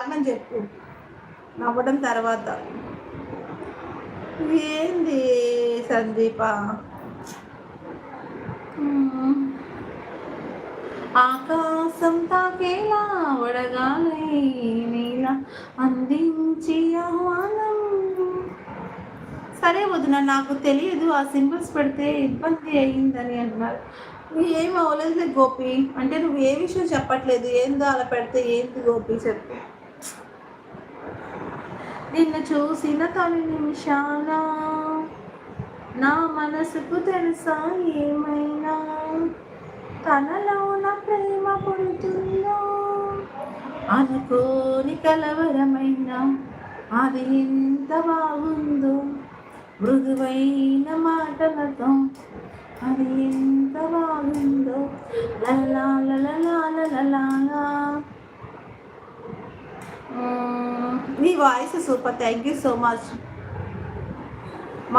కారణం చెప్పు, నవ్వడం తర్వాత. ఏంది సందీప? ఆకాశం తాకేలా వడగాలై నీల అందించి ఆహ్వానం. సరే వదిన, నాకు తెలియదు ఆ సింబల్స్ పెడితే ఇబ్బంది అయ్యిందని అన్నారు. ఏం అవ్వలేదులే గోపి. అంటే నువ్వు ఏ విషయం చెప్పట్లేదు, ఏందో అలా పెడితే ఏంది గోపి చెప్పు. నిన్ను చూసిన తొలి నిమిషాన నా మనసుకు తెలుసా ఏమైనా తనలో నా ప్రేమ పుడుతుందో, అనుకోని కలవరమైన అది ఎంత బాగుందో, మృదువైన మాటలతో అది ఎంత బాగుందో. లలా లలా లలా. నీ voice super, thank you so much.